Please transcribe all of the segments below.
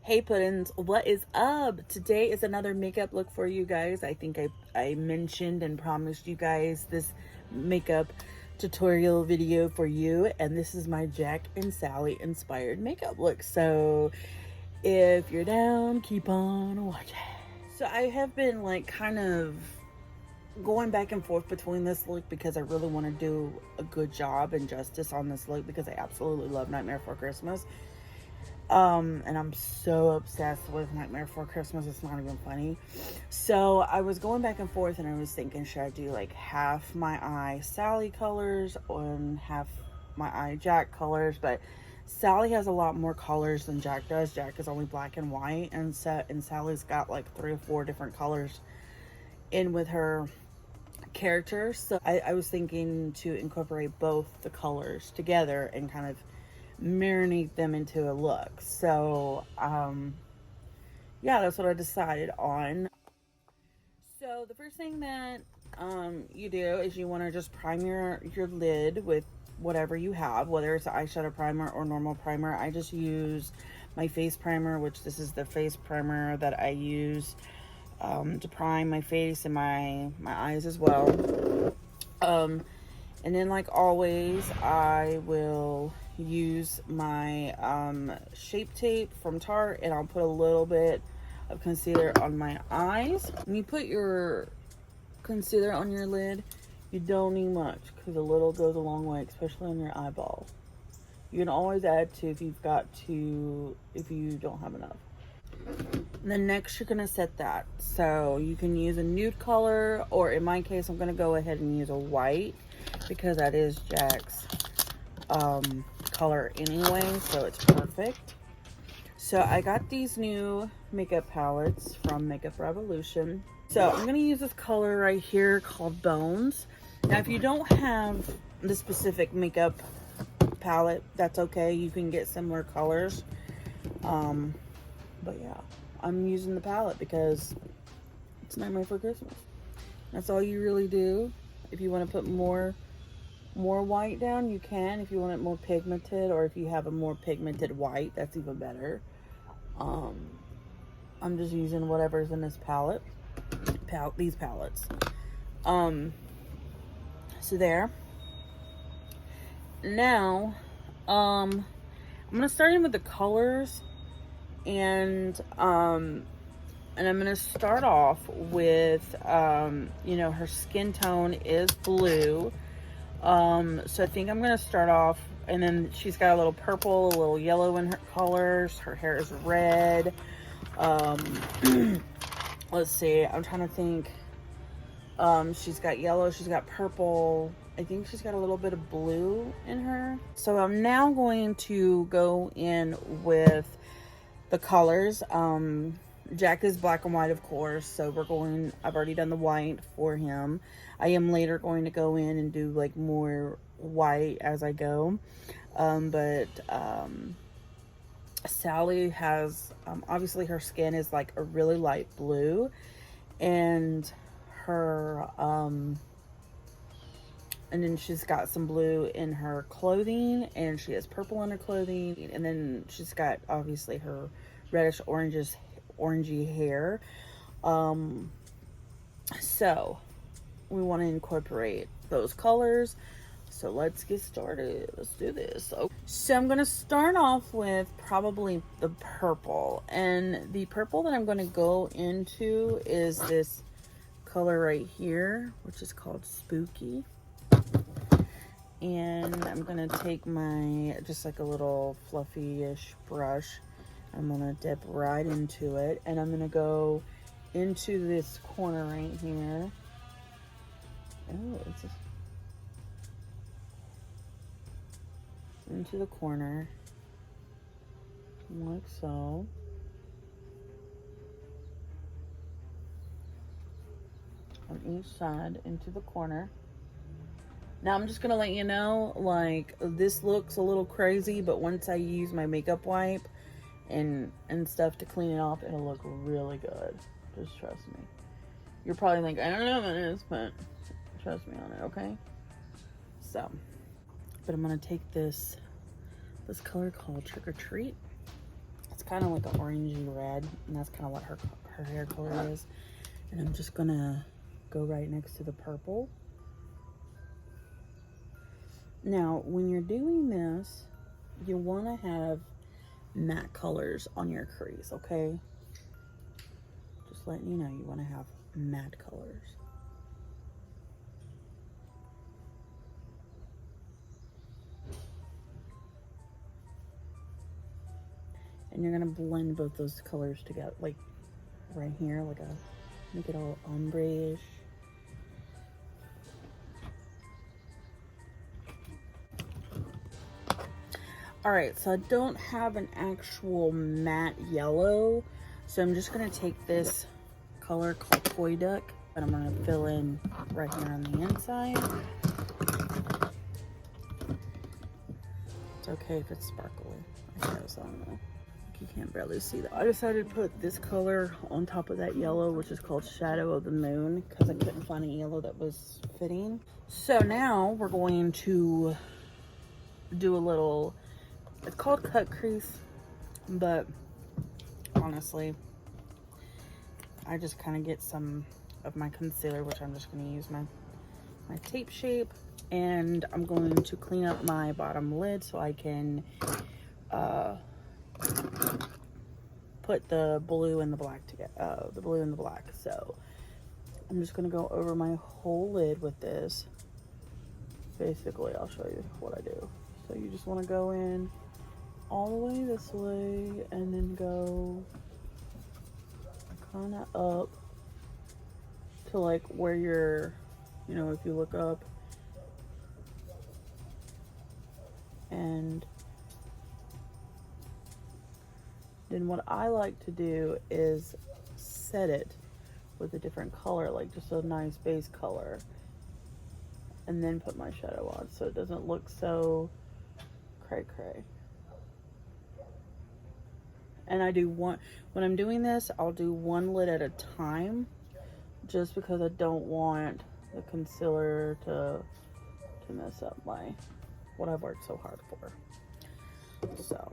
Hey Puddins, what is up? Today is another makeup look for you guys. I think I mentioned and promised you guys this makeup tutorial video for you, and this is my Jack and Sally inspired makeup look. So if you're down, keep on watching. So I have been like kind of going back and forth between this look because I really want to do a good job and justice on this look because I absolutely love Nightmare Before Christmas. And I'm so obsessed with Nightmare Before Christmas, it's not even funny. So I was going back and forth and I was thinking, should I do like half my eye Sally colors and half my eye Jack colors? But Sally has a lot more colors than Jack does. Jack is only black and white, and Sally's got like 3 or 4 different colors in with her character. So I was thinking to incorporate both the colors together and kind of marinate them into a look. So yeah, that's what I decided on. So the first thing that you do is you want to just prime your lid with whatever you have, whether it's an eyeshadow primer or normal primer. I just use my face primer, which this is the face primer that I use to prime my face and my eyes as well. And then, like always, I will use my Shape Tape from Tarte, and I'll put a little bit of concealer on my eyes. When you put your concealer on your lid, you don't need much because a little goes a long way, especially on your eyeball. You can always add to if you don't have enough. And then next you're going to set that. So you can use a nude color, or in my case, I'm going to go ahead and use a white because that is Jack's color anyway, so it's perfect. So I got these new makeup palettes from Makeup Revolution. So I'm going to use this color right here called Bones. Now if you don't have the specific makeup palette, that's okay. You can get similar colors. But yeah, I'm using the palette because it's Nightmare Before Christmas. That's all you really do. If you want to put more white down, you can. If you want it more pigmented, or if you have a more pigmented white, that's even better. I'm just using whatever's in this palette. These palettes. So there. Now, I'm gonna start in with the colors, and I'm gonna start off with her skin tone is blue. So I think I'm gonna start off, and then she's got a little purple, a little yellow in her colors. Her hair is red. Let's see, I'm trying to think. She's got yellow, she's got purple. I think she's got a little bit of blue in her. So I'm now going to go in with the colors. Jack is black and white, of course, so I've already done the white for him. I am later going to go in and do like more white as I go. But Sally has, obviously her skin is like a really light blue, and her, and then she's got some blue in her clothing, and she has purple in her clothing, and then she's got obviously her reddish orangey hair. So we want to incorporate those colors. So let's get started. Let's do this. So I'm going to start off with probably the purple, and the purple that I'm going to go into is this color right here, which is called Spooky. And I'm going to take just like a little fluffy-ish brush. I'm going to dip right into it, and I'm going to go into this corner right here. Oh, it's just into the corner, like so. On each side, into the corner. Now I'm just gonna let you know, like, this looks a little crazy, but once I use my makeup wipe and stuff to clean it off, it'll look really good. Just trust me. You're probably like, I don't know what it is, but trust me on it, okay? So, but I'm gonna take this color called Trick or Treat. It's kind of like an orangey red, and that's kind of what her hair color is. And I'm just gonna go right next to the purple. Now, when you're doing this, you want to have matte colors on your crease, okay? Just letting you know, you want to have matte colors. And you're going to blend both those colors together, like right here, like make it all ombre-ish. Alright, so I don't have an actual matte yellow, so I'm just going to take this color called Toy Duck, and I'm going to fill in right here on the inside. It's okay if it's sparkly, I guess, I don't know. You can't barely see that. I decided to put this color on top of that yellow, which is called Shadow of the Moon, because I couldn't find a yellow that was fitting. So now we're going to do a little, it's called cut crease, but honestly, I just kind of get some of my concealer, which I'm just going to use my tape shape, and I'm going to clean up my bottom lid so I can put the blue and the black together, the blue and the black. So I'm just going to go over my whole lid with this. Basically, I'll show you what I do. So you just want to go in all the way this way and then go kind of up to like where you're, you know, if you look up, and then what I like to do is set it with a different color, like just a nice base color, and then put my shadow on so it doesn't look so cray cray. And I do one, when I'm doing this, I'll do one lid at a time, just because I don't want the concealer to mess up what I've worked so hard for. So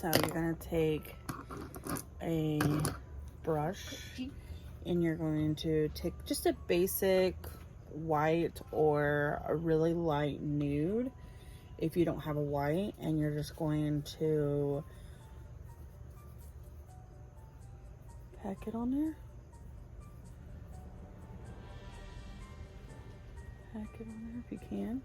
you're gonna take a brush and you're going to take just a basic white or a really light nude if you don't have a white, and you're just going to pack it on there. Pack it on there if you can.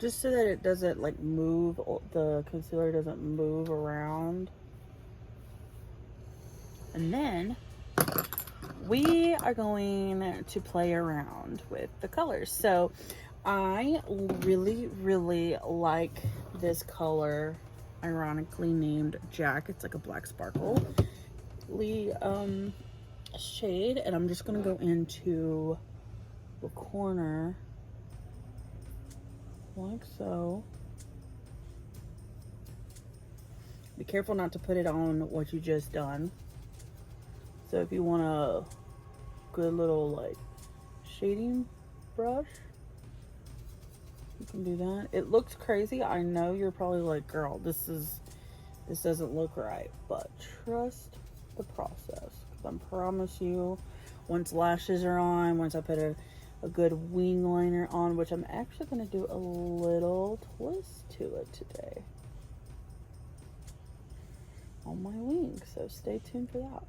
Just so that it doesn't like move, the concealer doesn't move around. And then we are going to play around with the colors. So I really, really like this color, ironically named Jack. It's like a black sparkle shade, and I'm just gonna go into the corner like so. Be careful not to put it on what you just done. So if you want a good little like shading brush, you can do that. It looks crazy. I know you're probably like, girl, this doesn't look right, but trust the process. I promise you, once lashes are on, once I put a good wing liner on, which I'm actually going to do a little twist to it today on my wing, so stay tuned for that.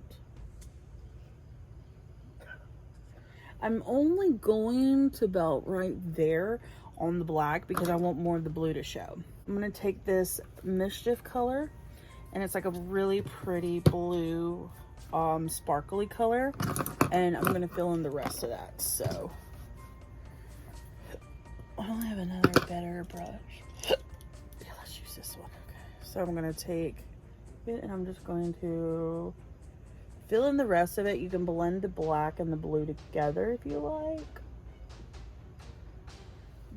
I'm only going to about right there on the black because I want more of the blue to show. I'm going to take this Mischief color, and it's like a really pretty blue sparkly color, and I'm going to fill in the rest of that. So I don't have another better brush. Yeah, let's use this one. Okay, so I'm going to take it and I'm just going to fill in the rest of it. You can blend the black and the blue together if you like,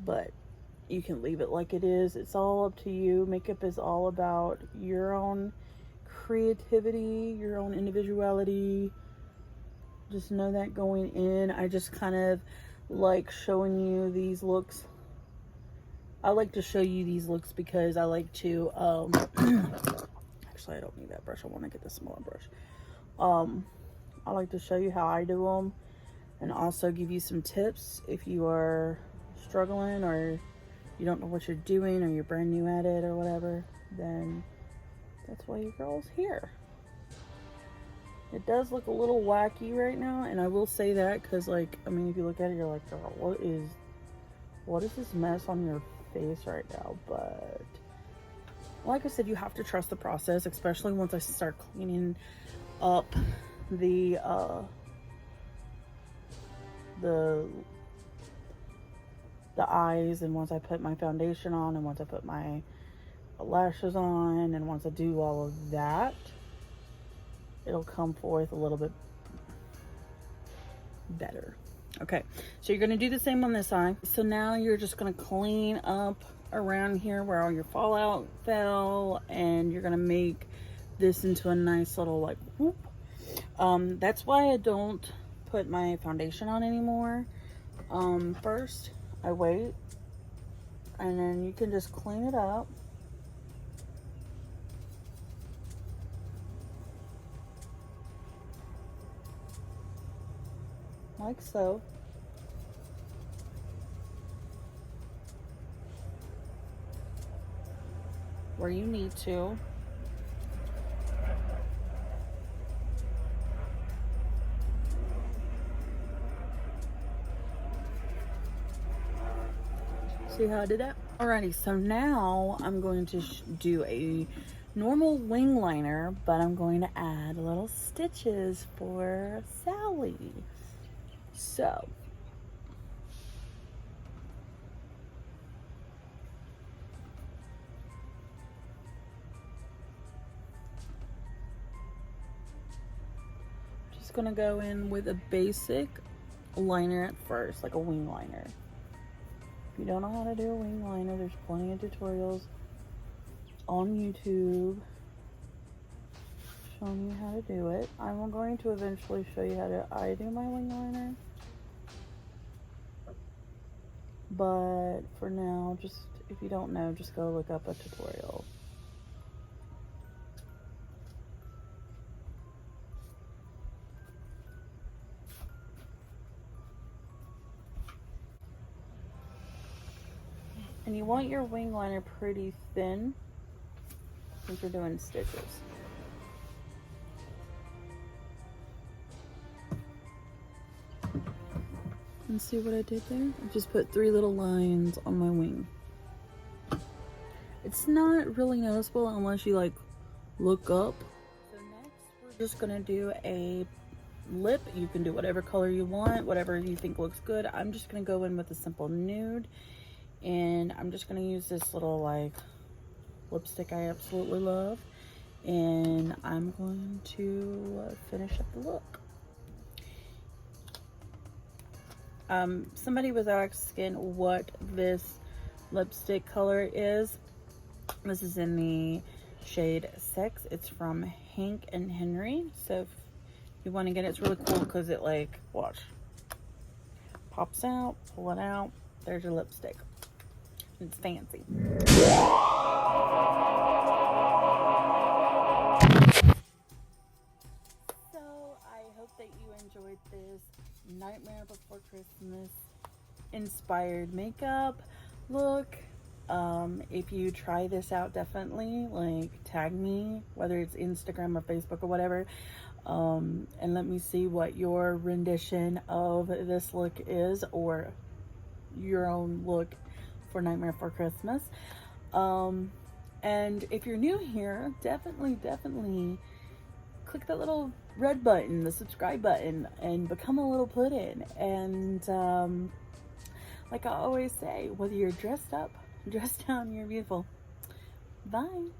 but you can leave it like it is. It's all up to you. Makeup is all about your own creativity, your own individuality. Just know that going in. I just kind of like showing you these looks. I like to show you these looks because I like to actually I don't need that brush. I want to get the smaller brush. I like to show you how I do them, and also give you some tips if you are struggling or you don't know what you're doing, or you're brand new at it or whatever. Then that's why your girl's here. It does look a little wacky right now, and I will say that because, like, I mean, if you look at it, you're like, girl, what is this mess on your face right now? But like I said, you have to trust the process, especially once I start cleaning up the eyes, and once I put my foundation on, and once I put my lashes on, and once I do all of that, it'll come forth a little bit better. Okay, so you're going to do the same on this eye. So now you're just going to clean up around here where all your fallout fell, and you're going to make this into a nice little like whoop. That's why I don't put my foundation on anymore. First I wait, and then you can just clean it up. Like so. Where you need to. See how I did that? Alrighty, so now I'm going to do a normal wing liner, but I'm going to add little stitches for Sally. So just gonna go in with a basic liner at first, like a wing liner. If you don't know how to do a wing liner, there's plenty of tutorials on YouTube showing you how to do it. I'm going to eventually show you how I do my wing liner, but for now, just if you don't know, just go look up a tutorial. And you want your wing liner pretty thin since you're doing stitches. And see what I did there? I just put 3 little lines on my wing. It's not really noticeable unless you like look up. So next we're just gonna do a lip. You can do whatever color you want, whatever you think looks good. I'm just gonna go in with a simple nude, and I'm just gonna use this little like lipstick I absolutely love, and I'm going to finish up the look. Somebody was asking what this lipstick color is. This is in the shade Sex. It's from Hank and Henry. So if you want to get it, it's really cool because it like, watch, pops out, pull it out, there's your lipstick. It's fancy. So I hope that you enjoyed this Nightmare Before Christmas inspired makeup look. If you try this out, definitely like tag me, whether it's Instagram or Facebook or whatever, and let me see what your rendition of this look is, or your own look for Nightmare for Christmas. And if you're new here, definitely click that little red button, the subscribe button, and become a little puddin'. And like I always say, whether you're dressed up, dressed down, you're beautiful. Bye.